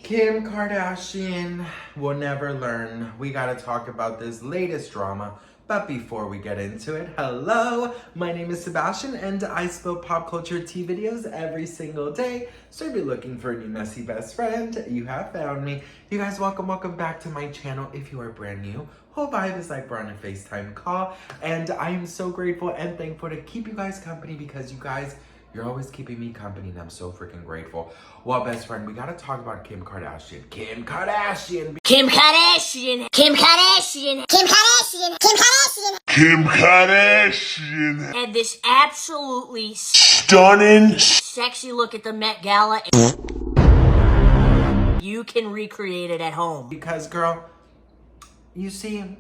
Kim Kardashian will never learn. We gotta talk about this latest drama. But before we get into it, hello, my name is Sebastian and I spill pop culture tea videos every single day. So if you're looking for a new messy best friend, you have found me. You guys, welcome back to my channel. If you are brand new, whole vibe is like we're on a FaceTime call. And I am so grateful and thankful to keep you guys company because you guys, you're always keeping me company and I'm so freaking grateful. Well, best friend, we gotta talk about Kim Kardashian. Kim Kardashian. Kim Kardashian. Kim Kardashian. Kim Kardashian. Kim Kardashian. Kim Kardashian Had this absolutely stunning sexy look at the Met Gala. You can recreate it at home. Because, girl, you see,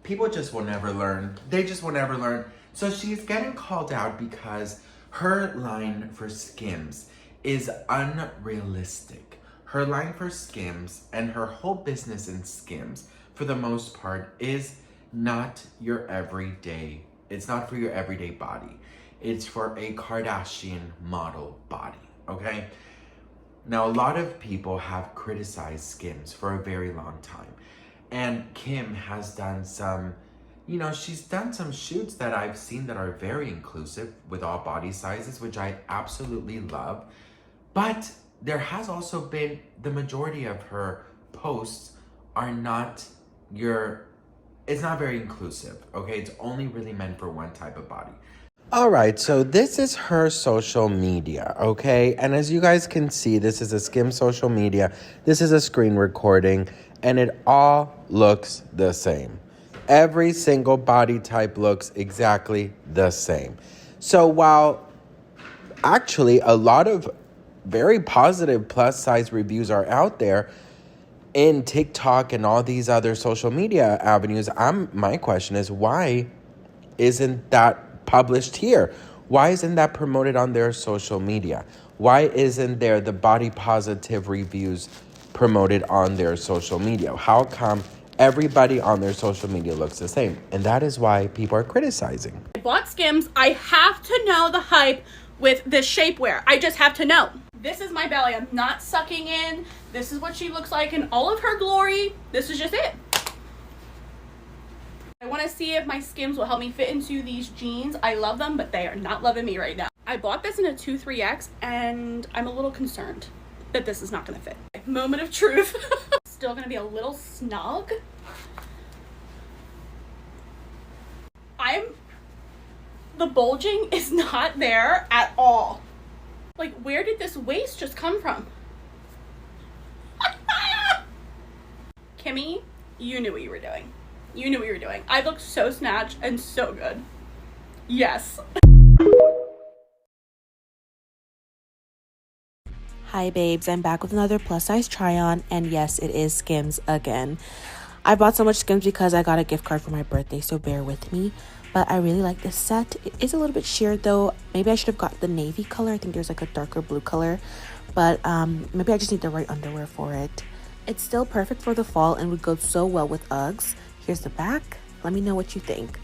people just will never learn. They just will never learn. So she's getting called out because her line for Skims is unrealistic. Her line for Skims and her whole business in Skims, for the most part, is not your everyday. It's not for your everyday body. It's for a Kardashian model body, okay? Now, a lot of people have criticized Skims for a very long time. And Kim has done some, she's done some shoots that I've seen that are very inclusive with all body sizes, which I absolutely love. But there has also been, the majority of her posts are not it's not very inclusive, okay? It's only really meant for one type of body. All right, so this is her social media, okay? And as you guys can see, this is a Skim social media. This is a screen recording, and it all looks the same. Every single body type looks exactly the same. So while actually a lot of very positive plus size reviews are out there in TikTok and all these other social media avenues, my question is, why isn't that published here? Why isn't that promoted on their social media? Why isn't there the body positive reviews promoted on their social media? How come everybody on their social media looks the same? And that is why people are criticizing. I bought Skims. I have to know the hype with this shapewear. I just have to know. This is my belly. I'm not sucking in. This is what she looks like in all of her glory. This is just it. I want to see if my Skims will help me fit into these jeans. I love them, but they are not loving me right now. I bought this in a 2-3X and I'm a little concerned that this is not going to fit. Moment of truth. Still going to be a little snug. The bulging is not there at all. Like, where did this waist just come from? Kimmy, you knew what you were doing. You knew what you were doing. I look so snatched and so good. Yes. Hi babes, I'm back with another plus size try on, and yes, it is Skims again. I bought so much Skims because I got a gift card for my birthday, so bear with me. But I really like this set. It is a little bit sheer though. Maybe I should have got the navy color. I think there's like a darker blue color, but maybe I just need the right underwear for it. It's still perfect for the fall and would go so well with Uggs. Here's the back. Let me know what you think.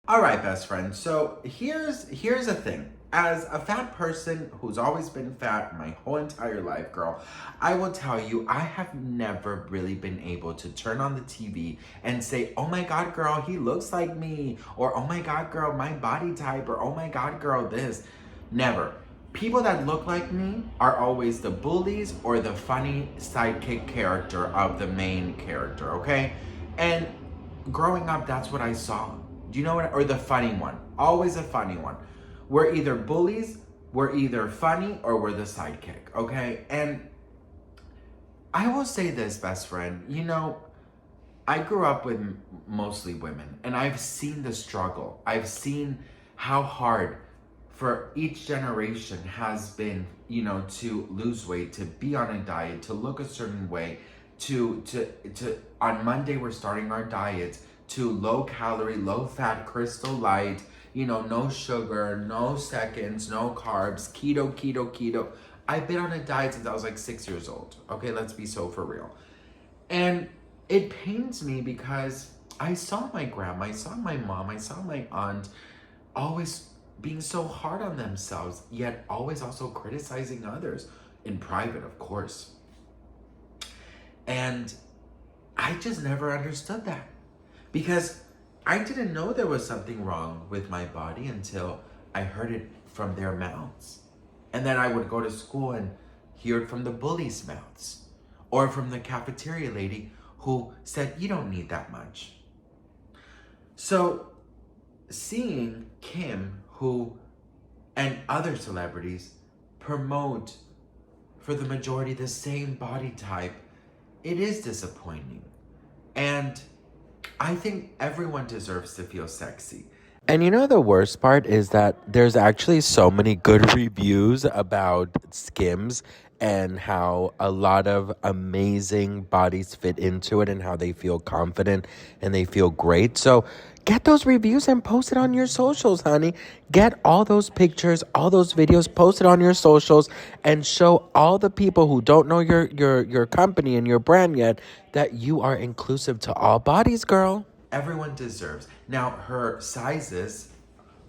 All right, best friend. So here's the thing. As a fat person who's always been fat my whole entire life, girl, I will tell you, I have never really been able to turn on the TV and say, oh my God, girl, he looks like me. Or, oh my God, girl, my body type. Or, oh my God, girl, this. Never. People that look like me are always the bullies or the funny sidekick character of the main character, okay? And growing up, that's what I saw. Do you know what? Or the funny one. Always a funny one. We're either bullies, we're either funny, or we're the sidekick, okay? And I will say this, best friend. I grew up with mostly women, and I've seen the struggle. I've seen how hard for each generation has been, to lose weight, to be on a diet, to look a certain way, to on Monday we're starting our diets, to low calorie, low fat, crystal light, no sugar, no seconds, no carbs, keto. I've been on a diet since I was like 6 years old. Okay, let's be so for real. And it pains me because I saw my grandma, I saw my mom, I saw my aunt always being so hard on themselves, yet always also criticizing others in private, of course. And I just never understood that because I didn't know there was something wrong with my body until I heard it from their mouths. And then I would go to school and hear it from the bullies' mouths or from the cafeteria lady who said, you don't need that much. So seeing Kim, who, and other celebrities promote for the majority the same body type, it is disappointing. And I think everyone deserves to feel sexy. And you know, the worst part is that there's actually so many good reviews about Skims and how a lot of amazing bodies fit into it and how they feel confident and they feel great. So get those reviews and post it on your socials, honey. Get all those pictures, all those videos, post it on your socials and show all the people who don't know your company and your brand yet that you are inclusive to all bodies, girl. Everyone deserves. Now, her sizes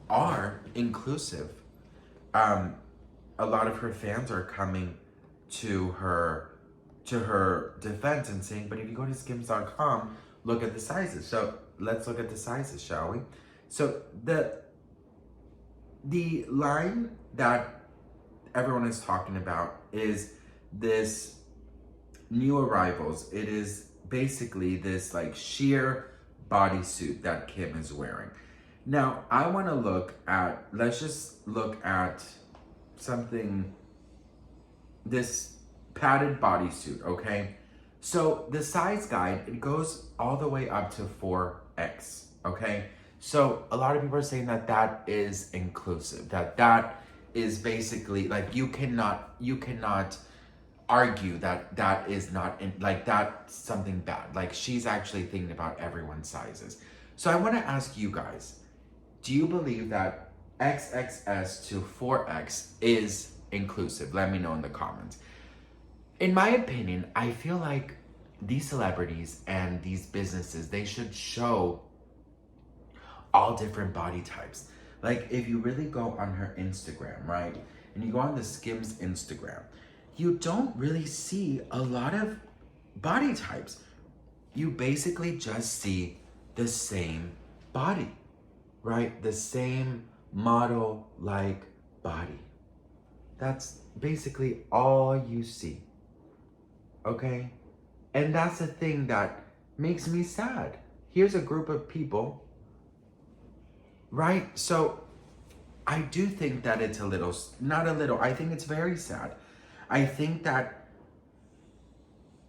are inclusive. A lot of her fans are coming to her defense and saying, but if you go to skims.com, look at the sizes. So let's look at the sizes, shall we? So the line that everyone is talking about is this new arrivals. It is basically this like sheer bodysuit that Kim is wearing. Now, I want to let's just look at something, this padded bodysuit, okay? So the size guide, it goes all the way up to 4X, okay? So a lot of people are saying that that is inclusive, that is basically like you cannot argue that is not like that's something bad. Like she's actually thinking about everyone's sizes. So I want to ask you guys, do you believe that XXS to 4X is inclusive? Let me know in the comments. In my opinion, I feel like these celebrities and these businesses, they should show all different body types. Like if you really go on her Instagram, right? And you go on the Skims Instagram, you don't really see a lot of body types. You basically just see the same body, right? The same model-like body. That's basically all you see, okay? And that's the thing that makes me sad. Here's a group of people, right? So I do think that it's I think it's very sad. I think that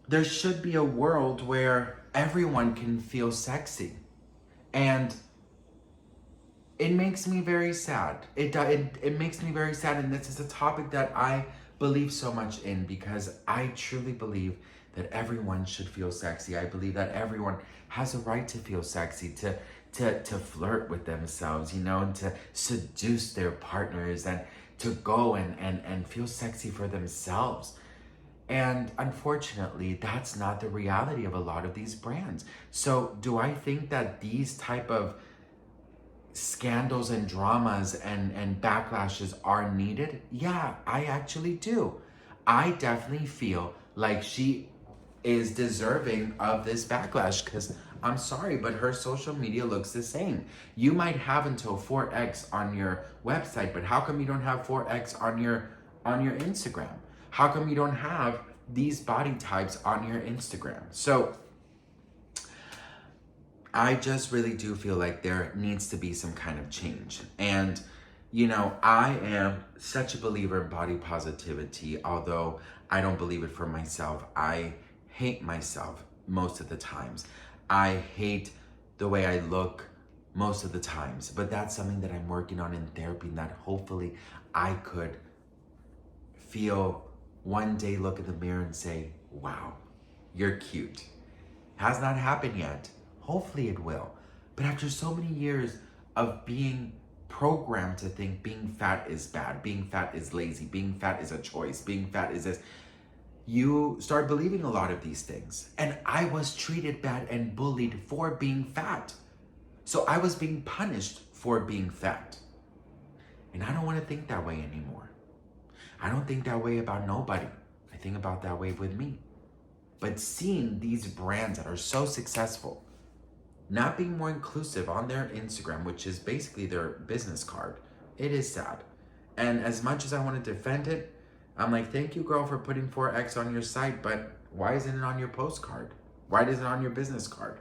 there should be a world where everyone can feel sexy. And it makes me very sad. It makes me very sad, and this is a topic that I believe so much in because I truly believe that everyone should feel sexy. I believe that everyone has a right to feel sexy, to flirt with themselves, you know, and to seduce their partners and to go and feel sexy for themselves. And unfortunately, that's not the reality of a lot of these brands. So do I think that these type of scandals and dramas and backlashes are needed? Yeah, I actually do. I definitely feel like she is deserving of this backlash because I'm sorry, but her social media looks the same. You might have until 4X on your website, but how come you don't have 4X on your Instagram? How come you don't have these body types on your Instagram? So I just really do feel like there needs to be some kind of change. And, you know, I am such a believer in body positivity, although I don't believe it for myself. I hate myself most of the times. I hate the way I look most of the times, but that's something that I'm working on in therapy, and that hopefully I could feel one day, look in the mirror and say, wow, you're cute. Has not happened yet. Hopefully it will. But after so many years of being programmed to think being fat is bad, being fat is lazy, being fat is a choice, being fat is this, you start believing a lot of these things. And I was treated bad and bullied for being fat. So I was being punished for being fat. And I don't want to think that way anymore. I don't think that way about nobody. I think about that way with me. But seeing these brands that are so successful not being more inclusive on their Instagram, which is basically their business card, it is sad. And as much as I want to defend it, I'm like, thank you, girl, for putting 4X on your site, but why isn't it on your postcard? Why isn't it on your business card?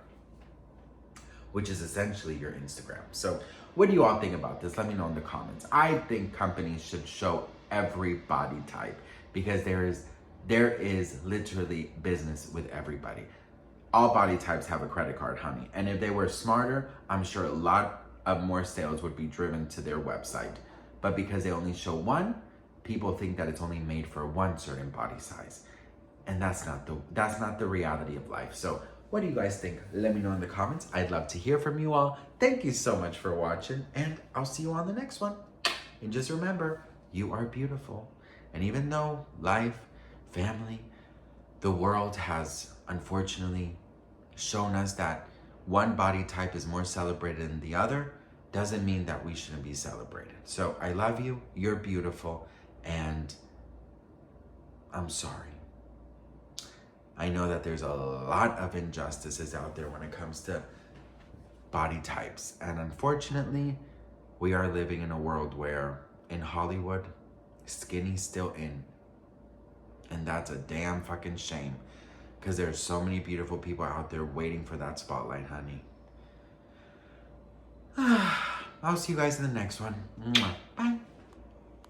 Which is essentially your Instagram. So what do you all think about this? Let me know in the comments. I think companies should show every body type because there is literally business with everybody. All body types have a credit card, honey. And if they were smarter, I'm sure a lot of more sales would be driven to their website. But because they only show one, people think that it's only made for one certain body size. And that's not the reality of life. So what do you guys think? Let me know in the comments. I'd love to hear from you all. Thank you so much for watching, and I'll see you on the next one. And just remember, you are beautiful. And even though life, family, the world has unfortunately shown us that one body type is more celebrated than the other, doesn't mean that we shouldn't be celebrated. So I love you, you're beautiful, and I'm sorry. I know that there's a lot of injustices out there when it comes to body types. And unfortunately, we are living in a world where in Hollywood, skinny's still in. And that's a damn fucking shame. Because there's so many beautiful people out there waiting for that spotlight, honey. I'll see you guys in the next one. Bye.